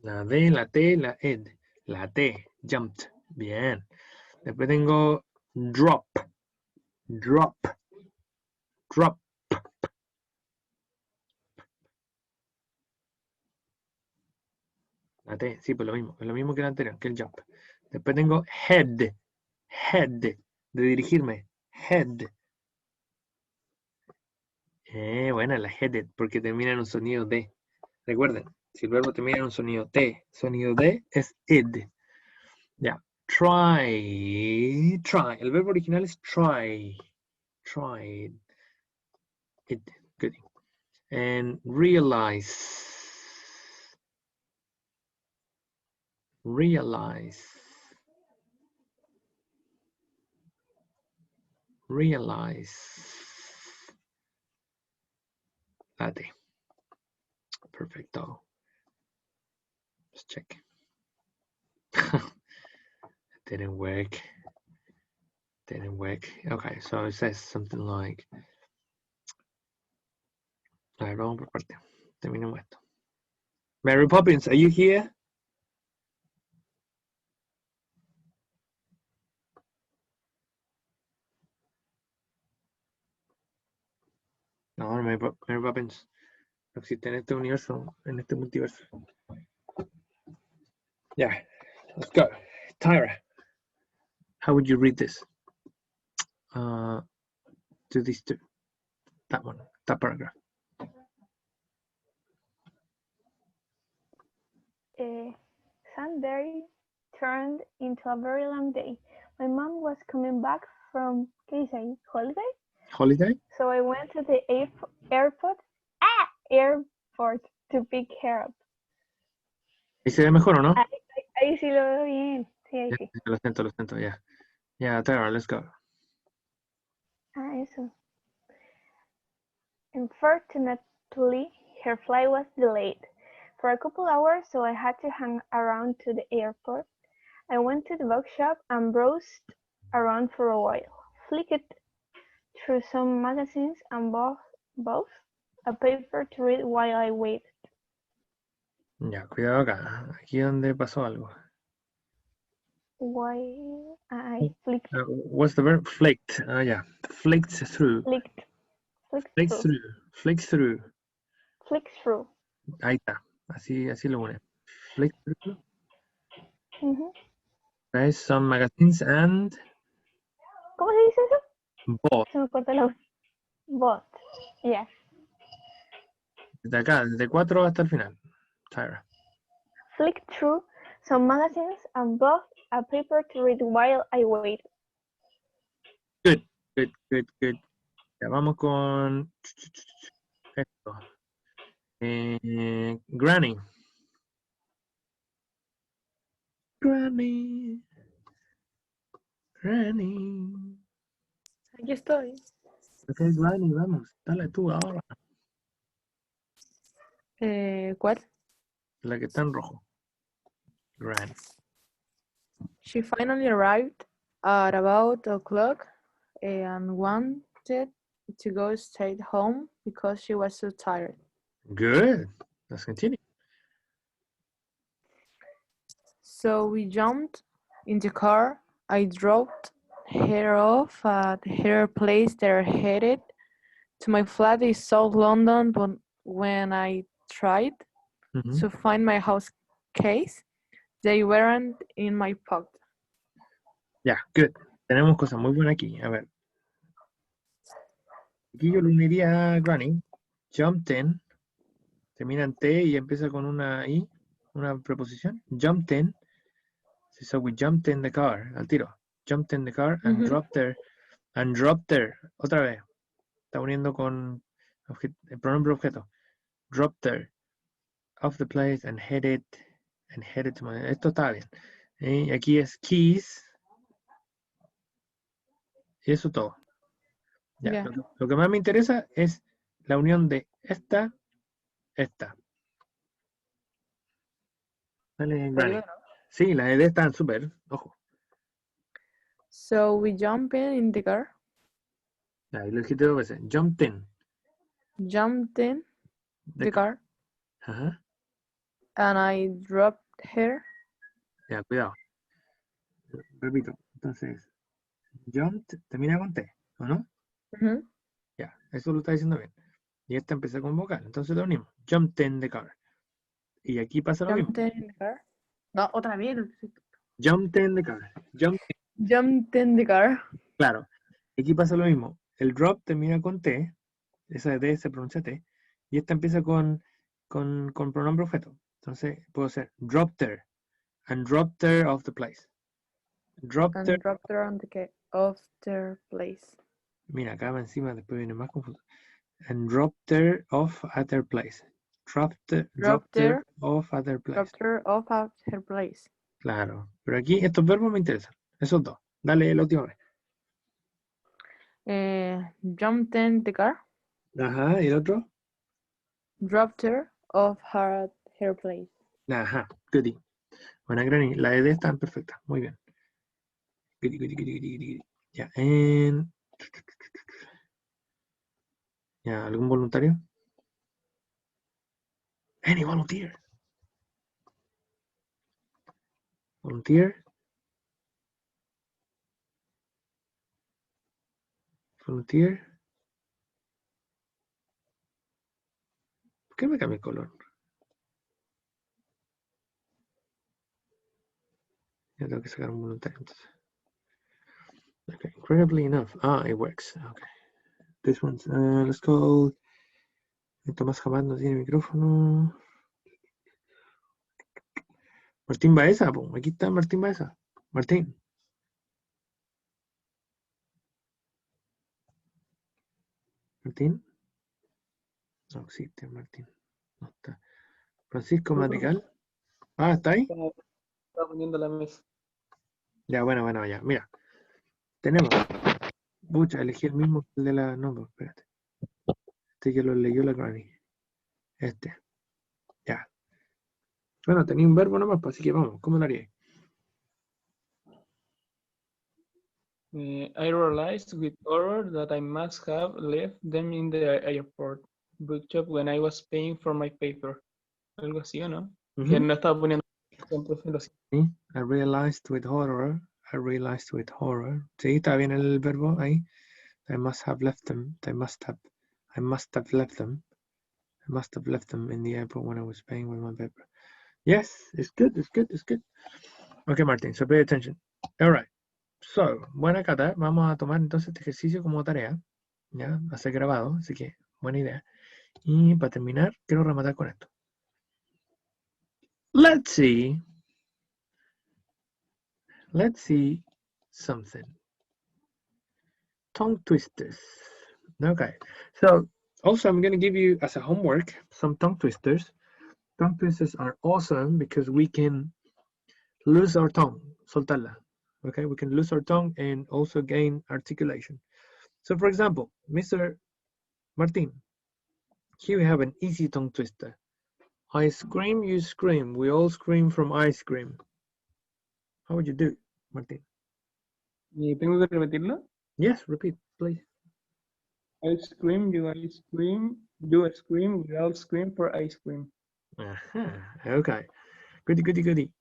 La D, la T, la ed. La T, jumped. Bien. Después tengo drop. La T, sí, pues lo mismo que el anterior, que el jump. Después tengo head, de dirigirme, head. Buena la headed, porque termina en un sonido D. Recuerden, si el verbo termina en un sonido T, sonido D es id. Ya, try. El verbo original es try. Tried. It, good. And realize. Late. Perfecto. Let's check. Didn't work. Okay, so it says something like. A ver, vamos por parte. Terminemos esto. Mary Poppins, are you here? No, Mary Poppins no existe en este universo, en este multiverso. Yeah, let's go. Tyra, how would you read this? To these two. That one, that paragraph. Sunday turned into a very long day. My mom was coming back from, ¿qué dice ahí? Holiday? Holiday? So I went to the airport to pick her up. ¿Ahí se ve mejor o no? Ahí sí lo veo bien. Sí, ahí sí. Lo siento, ya. Yeah, Tyra, let's go. Eso. Unfortunately, her flight was delayed for a couple hours, so I had to hang around to the airport. I went to the bookshop and browsed around for a while, flicked through some magazines and bought a paper to read while I waited. Ya, cuidado acá. Aquí donde pasó algo. While I flicked. What's the verb? Flicked. Yeah. Flicked through. Flicked through. Ahí está. Así lo une. Flicked through. Okay, some magazines and. ¿Cómo se dice eso? Bought. Se me corta la voz. Bought. Yes. Desde acá, desde 4 hasta el final. Tyra. Flicked through some magazines and bought a paper to read while I waited. Good. Ya vamos con esto. Granny. Aquí estoy. Okay, Granny, vamos. Dale tú ahora. ¿Cuál? La que está en rojo. Granny. She finally arrived at about o'clock and wanted to go straight home because she was so tired. Good. Let's continue. So we jumped in the car. I dropped her off at her place. They're headed to my flat in South London, but when I tried Ujú. to find my house keys, they weren't in my pocket. Ya, good. Tenemos cosas muy buenas aquí. A ver. Aquí yo lo uniría a Granny. Jumped in. Termina en T y empieza con una I, una preposición. Jumped in. So we jumped in the car. Al tiro. Jumped in the car and Ujú. dropped there. And dropped there. Otra vez. Está uniendo con el pronombre objeto. Dropped there. Off the place and headed to my... Esto está bien. Y aquí es keys. Y eso todo. Ya. Yeah. Lo que más me interesa es la unión de esta. Dale, ¿Lo Granny. digo de nuevo? Sí, las ED están súper. Ojo. So we jumped in the car, Ahí lo dijiste 2 veces. Jumped in jumped in the the car, Ajá. and I dropped her. Ya, cuidado. Repito. Entonces, jumped termina con T, ¿o no? Ujú. Ya, eso lo está diciendo bien. Y esta empieza con vocal. Entonces lo unimos. Jumped in the car. Y aquí pasa lo mismo. Jumped in the car. No, otra vez. Jumped in the car. Jumped in the car. Claro. Aquí pasa lo mismo. El drop termina con T. Esa D se pronuncia T. Y esta empieza con pronombre objeto. Entonces puedo hacer drop there. And drop there off the place. Drop there. And dropped her on the off their place. Mira, acá encima después viene más confuso. And drop there off at their place. Drop there off at their place. Dropped her off at her place. Claro. Pero aquí estos verbos me interesan. Esos dos. Dale la última vez. Jumped in the car, Ajá. ¿Y el otro? dropped her off at her place. Ajá. Goody. Buena, Granny. La ED están perfectas. Muy bien. Goody, goody, goody, goody, goody. Ya. Ya. ¿Algún voluntario? Any volunteer? Volunteer? Volunteer? ¿Por qué me cambia el color? Ya tengo que sacar un voluntario entonces. Okay, incredibly enough. It works. Okay. This one's, let's call. Tomás jamás no tiene micrófono. Martín Baeza, po. Aquí está Martín Baeza. Martín. Martín. No existe Martín. No está. Francisco Madrigal. ¿Está ahí? Estaba poniendo la mesa. Ya, bueno, ya. Mira. Tenemos. Pucha, elegí el mismo que el de la. No, pues, espérate. Este que lo leyó la Granny. Este. Ya. Bueno, tenía un verbo nomás, pues, así que vamos. ¿Cómo lo haría? I realized with horror that I must have left them in the airport bookshop when I was paying for my paper. Algo así, ¿o no? Que no estaba poniendo. Sí, I realized with horror. Sí, está bien el verbo ahí. I must have left them. I must have left them. I must have left them in the airport when I was paying with my paper. Yes, it's good. Okay, Martin, so pay attention. All right. So, buena cata. Vamos a tomar entonces este ejercicio como tarea. Ya, va a ser grabado, así que buena idea. Y para terminar, quiero rematar con esto. Let's see something. Tongue twisters. Okay. So, also I'm going to give you as a homework some tongue twisters. Tongue twisters are awesome because we can lose our tongue, soltarla. Okay, we can lose our tongue and also gain articulation. So, for example, Mr. Martin, here we have an easy tongue twister. I scream, you scream. We all scream from ice cream. How would you do, Martin? ¿Tengo que repetirlo? Yes, repeat, please. I scream, you ice cream. Do a scream without scream for ice cream. Okay. Goody.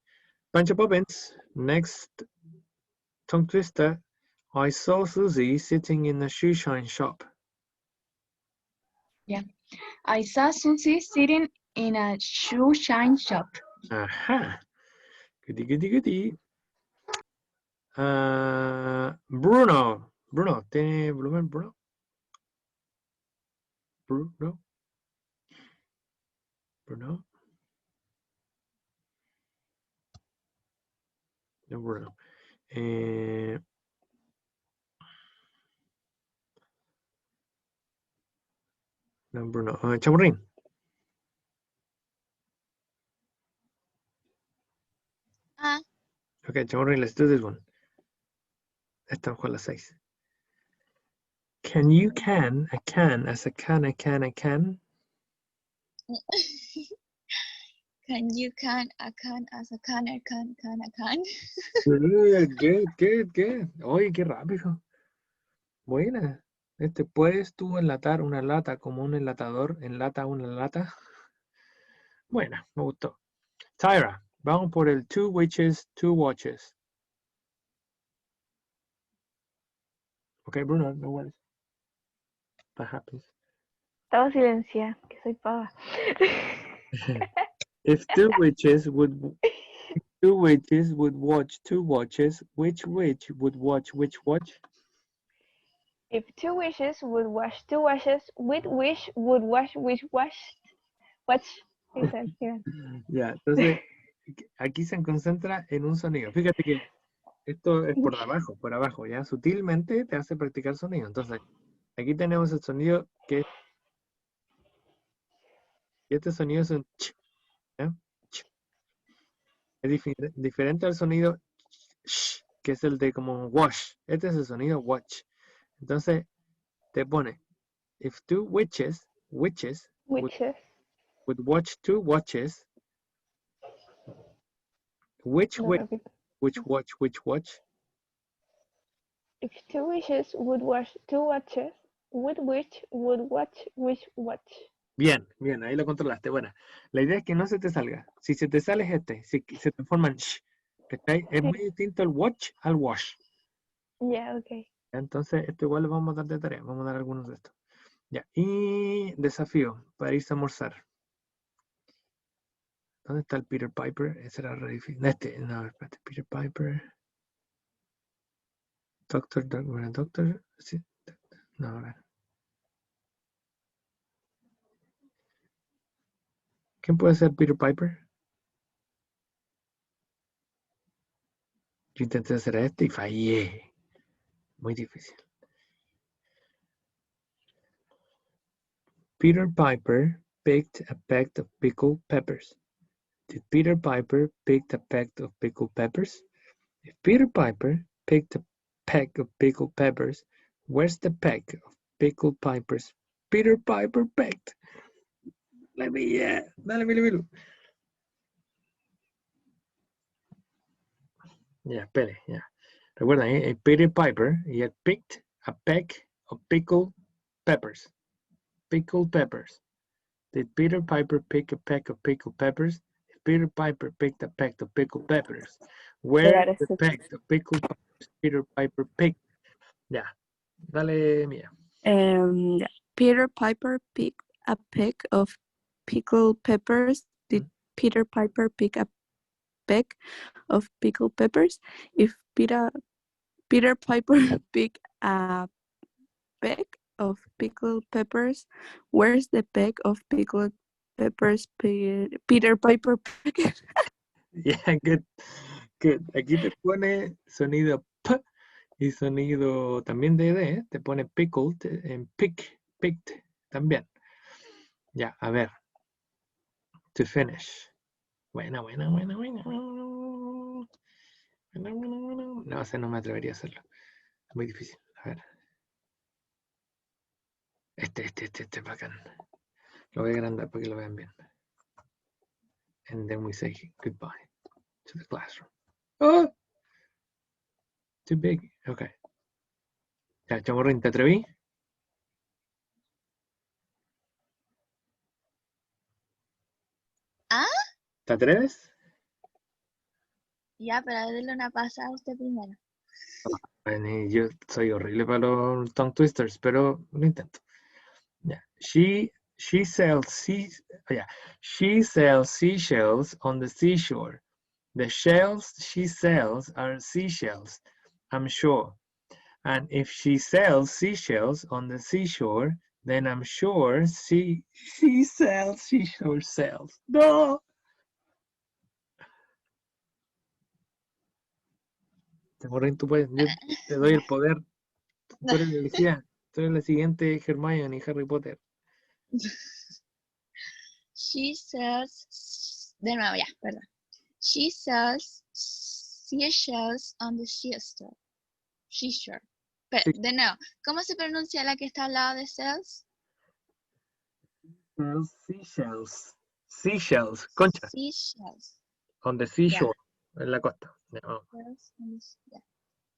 Bunch of bobbins. Next tongue twister. I saw Susie sitting in a shoe shine shop. Yeah. I saw Susie sitting in a shoe shine shop. Goody. Bruno, ¿tiene volumen, Bruno? Bruno. No, Bruno. No, Bruno. Chamorrín. Okay, Chamorrín, let's do this one. Esta fue a las 6. Can you can a can as a can a can a can? Can you can a can as a can a can a can? Good. Oye, qué rápido. Buena. ¿Puedes tú enlatar una lata como un enlatador enlata una lata? Buena, me gustó. Tyra, vamos por el two witches, two watches. Okay, Bruno, no worries. That happens. Estaba silenciada, que soy pava. If two witches would watch two watches, which witch would watch which watch? If two wishes would wash two washes, which wish would wash which wash? Watch. Ya, entonces aquí se concentra en un sonido. Fíjate que esto es por abajo, ya sutilmente te hace practicar sonido. Entonces, aquí tenemos el sonido que y este sonido es un ch, ¿ya? Ch. Es diferente al sonido sh, que es el de como wash. Este es el sonido watch. Entonces, te pone if two witches would watch two watches, which watch? If two wishes would wash two watches, which wish would watch which watch? Bien, ahí lo controlaste. Bueno, la idea es que no se te salga. Si se te sale es si se transforma en sh, ¿cachai? Es muy distinto el watch al wash. Ya, ok. Entonces, esto igual lo vamos a dar de tarea. Vamos a dar algunos de estos. Ya, y desafío para irse a almorzar. ¿Dónde está el Peter Piper? Ese era re difícil. No, espérate, Peter Piper. Doctor, sí. No, a ver. ¿Quién puede ser Peter Piper? Yo intenté hacer y fallé. Muy difícil. Peter Piper picked a peck of pickled peppers. Did Peter Piper pick a peck of pickled peppers? If Peter Piper picked a peck of pickled peppers, where's the peck of pickled peppers Peter Piper picked? Let me, dale, Milu. Ya, espere, ya. Recuerda, Peter Piper, he had picked a peck of pickled peppers. Pickled peppers. Did Peter Piper pick a peck of pickled peppers? If Peter Piper picked a peck of pickled peppers, where the peck of pickled peppers Peter Piper picked? Ya, dale, Mía. Peter Piper picked a peck of pickled peppers. Did Peter Piper pick a peck of pickled peppers? If Peter Piper picked a peck of pickled peppers, where's the peck of pickled peppers Peter Piper picked? Yeah, good. Aquí te pone sonido P y sonido también de D, te pone pickled en picked también. Ya, a ver. To finish. Buena. No, ese no me atrevería a hacerlo. Es muy difícil. A ver. Este bacán. Lo voy a agrandar para que lo vean bien. And then we say goodbye to the classroom. Oh! Too big. Okay. Ya, Chamorrín, ¿te atreví? ¿Te atreves? Ya, pero déle una pasada a usted primero. Bueno, yo soy horrible para los tongue twisters, pero lo intento. Yeah. She sells she sells seashells on the seashore. The shells she sells are seashells, I'm sure. And if she sells seashells on the seashore, then I'm sure she sells seashore shells. No. Maureen, tú puedes, yo te doy el poder. Tú eres la elegida. Tú eres la siguiente Hermione y Harry Potter. She sells. De nuevo, ya, perdón. She sells seashells on the seashore. Seashore. Pero, Sí. de nuevo, ¿cómo se pronuncia la que está al lado de sells? Seashells. Seashells. Concha. Seashells. On the Ya. seashore. En la costa. No. Sells on the- ya.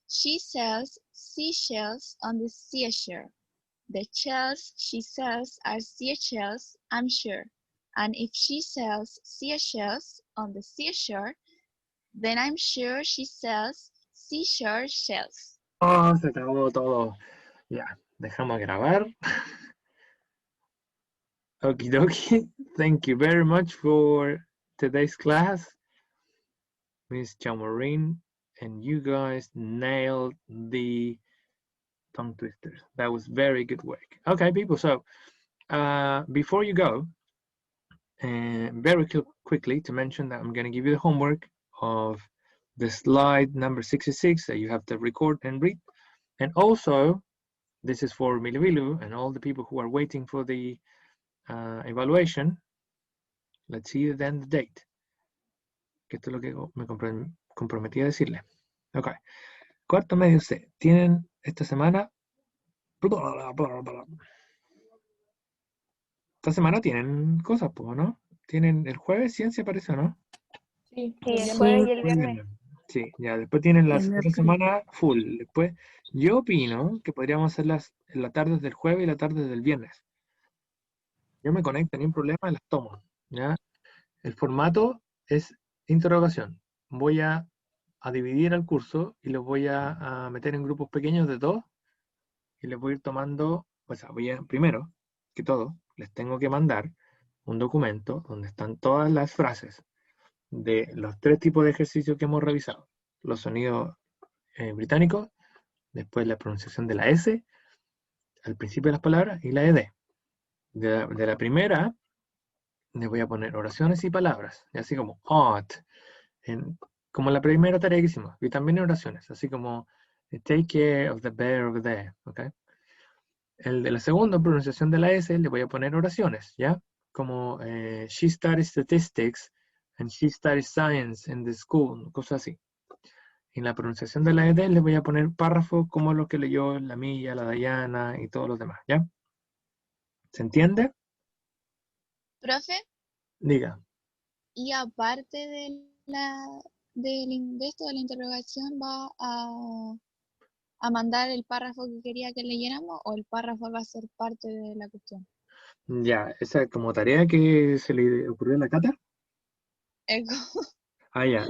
She sells seashells on the seashore. The shells she sells are seashells, I'm sure. And if she sells seashells on the seashore, then I'm sure she sells seashore shells. Oh, se acabó todo. Ya, dejamos grabar. Okie dokie. Thank you very much for today's class. Miss Chamarin, and you guys nailed the tongue twisters. That was very good work. Okay, people, so before you go, very quickly to mention that I'm going to give you the homework of the slide number 66 that you have to record and read. And also, this is for Milivilu and all the people who are waiting for the evaluation. Let's see then the date. Que esto es lo que me comprometí a decirle. Ok. Cuarto medio C. Tienen esta semana. Esta semana tienen cosas, pues, ¿no? Tienen el jueves ciencia, parece, ¿o no? Sí, Sí, el viernes. jueves y el viernes. Sí, ya, después tienen Y las el otra miércoles. semana full. Después, yo opino que podríamos hacerlas en la tarde del jueves y la tarde del viernes. Yo me conecto, ni un problema, las tomo. ¿Ya? El formato es interrogación. Voy a dividir el curso y los voy a meter en grupos pequeños de 2 y les voy a ir tomando, o sea, primero que todo, les tengo que mandar un documento donde están todas las frases de los 3 tipos de ejercicios que hemos revisado. Los sonidos británicos, después la pronunciación de la S, al principio de las palabras, y la ED. De la primera, les voy a poner oraciones y palabras, y así como ought, como la primera tarea que hicimos, y también oraciones, así como take care of the bear over there, ¿ok? El de la segunda pronunciación de la S, le voy a poner oraciones, ¿ya? Como she studies statistics and she studies science in the school, cosas así. En la pronunciación de la ED le voy a poner párrafos como los que leyó la Milla, la Dayana y todos los demás, ¿ya? ¿Se entiende? Profe, Diga. y aparte de esto de la interrogación, ¿va a mandar el párrafo que quería que leyéramos o el párrafo va a ser parte de la cuestión? Ya, esa es como tarea que se le ocurrió a la Cata. Eco. Ah, ya.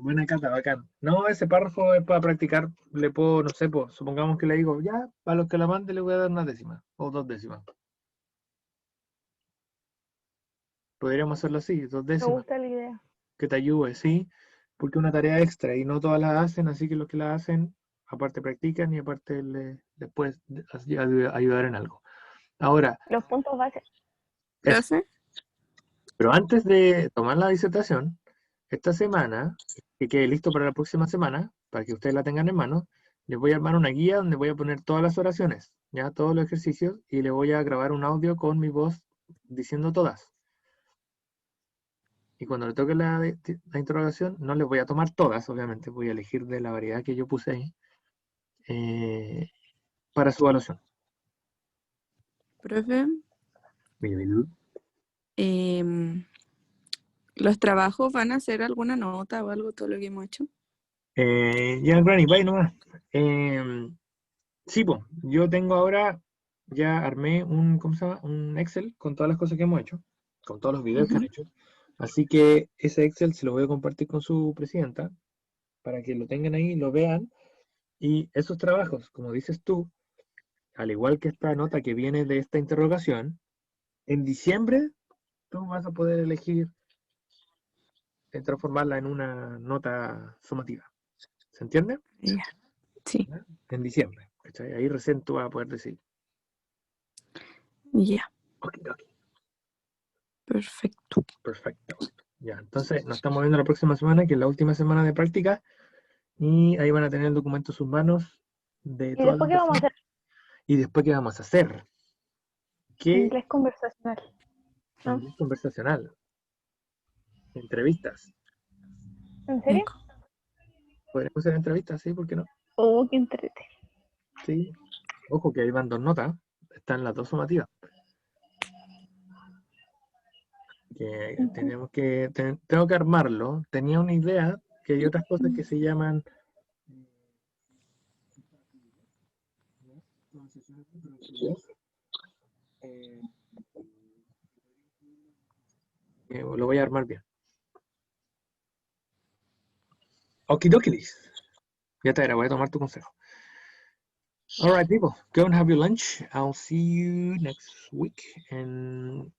Buena Cata, bacán. No, ese párrafo es para practicar. Le puedo, no sé, pues, supongamos que le digo, ya, para los que la mande le voy a dar una décima o 2 décimas. Podríamos hacerlo así, 2 Me décimas, gusta la idea. que te ayude, ¿sí? Porque es una tarea extra y no todas las hacen, así que los que la hacen, aparte practican y aparte les puedes ayudar en algo. Ahora, Los puntos base. eso. Profe, Pero antes de tomar la disertación, esta semana, que quede listo para la próxima semana, para que ustedes la tengan en mano, les voy a armar una guía donde voy a poner todas las oraciones, ya todos los ejercicios, y le voy a grabar un audio con mi voz diciendo todas. Y cuando le toque la interrogación, no les voy a tomar todas, obviamente, voy a elegir de la variedad que yo puse ahí para su evaluación. profe, Bienvenido. ¿los trabajos van a hacer alguna nota o algo todo lo que hemos hecho? Ya, Granny, bye nomás. Sí, pues, yo tengo ahora, ya armé un, ¿cómo se llama? Un Excel con todas las cosas que hemos hecho, con todos los videos que han hecho. Así que ese Excel se lo voy a compartir con su presidenta para que lo tengan ahí, lo vean. Y esos trabajos, como dices tú, al igual que esta nota que viene de esta interrogación, en diciembre tú vas a poder elegir transformarla en una nota sumativa. ¿Se entiende? Ya. Sí, ¿Ya? En diciembre. ¿Cachai? Ahí recién tú vas a poder decir. ya. Ok, ok. Perfecto. Perfecto. Ya, entonces nos estamos viendo la próxima semana, que es la última semana de práctica, y ahí van a tener el documento en sus manos de ¿Y todas después las qué vamos a hacer? Y después, ¿qué vamos a hacer? ¿Qué? Inglés conversacional. ¿No? Inglés conversacional. Entrevistas. ¿En serio? Podríamos hacer entrevistas, sí, ¿por qué no? Oh, qué entrete. Sí. Ojo que ahí van 2 notas. Están las 2 sumativas. Que tenemos que, tengo que armarlo. Tenía una idea que hay otras cosas que se llaman lo voy a armar bien. Okidokilis. Ya te era, voy a tomar tu consejo. All right, people, go and have your lunch. I'll see you next week, and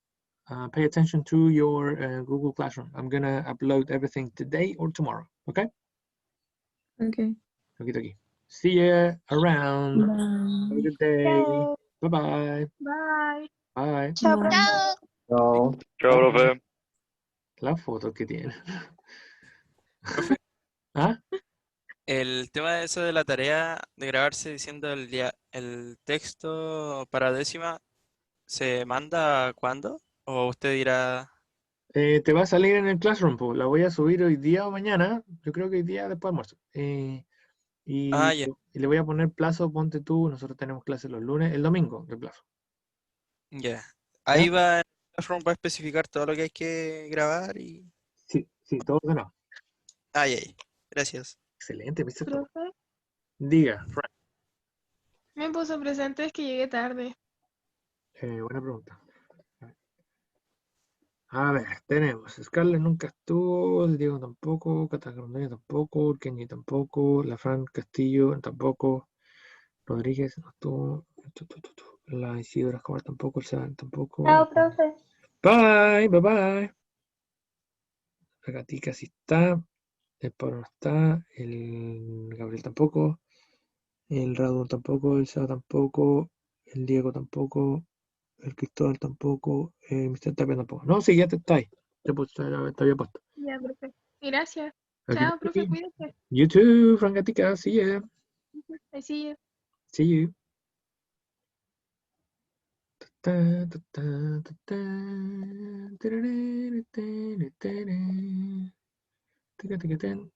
pay attention to your Google Classroom. I'm gonna upload everything today or tomorrow. Okay? Okay. Okie dokie. See ya around. Have a Bye. good day. Chao. Bye-bye. Bye. Bye. Chao, Bye. profe. Chao. No. Chao, profe. La foto que tiene. Profe, ¿Ah? el tema de eso de la tarea de grabarse diciendo el texto para décima, ¿se manda cuándo? ¿O usted dirá, Te va a salir en el Classroom, pues. La voy a subir hoy día o mañana. Yo creo que hoy día después de almuerzo. ah, ya, Y le voy a poner plazo, ponte tú. Nosotros tenemos clases los lunes, el domingo de plazo. ya. ¿Ya? Ahí va, en el Classroom va a especificar todo lo que hay que grabar y... Sí, sí, todo ordenado. Ah, ya, ya. Gracias. Excelente, viste todo. Profe, Diga, Frank. me puso presentes que llegué tarde. Buena pregunta. A ver, tenemos. Scarlett nunca estuvo, el Diego tampoco, Cata Grondona tampoco, Kenny tampoco, la Fran Castillo tampoco, Rodríguez no estuvo, la Isidora Escobar tampoco, el Sebastián tampoco. Chao, profe. Bye, bye, bye. La Gatica sí está, el Pablo no está, el Gabriel tampoco, el Radu tampoco, el Seba tampoco, el Diego tampoco, el Cristóbal tampoco, Mr. Tapia tampoco. No, sí, ya te está ahí. Te había puesto. Ya, profe. Gracias. Aquí, Chao, profe, cuídate. you too, Frangatica. See ya. I see you. See you. Ta, ta, ta, ta, ta, tararara, tarara, tarara, tica, tica, tan.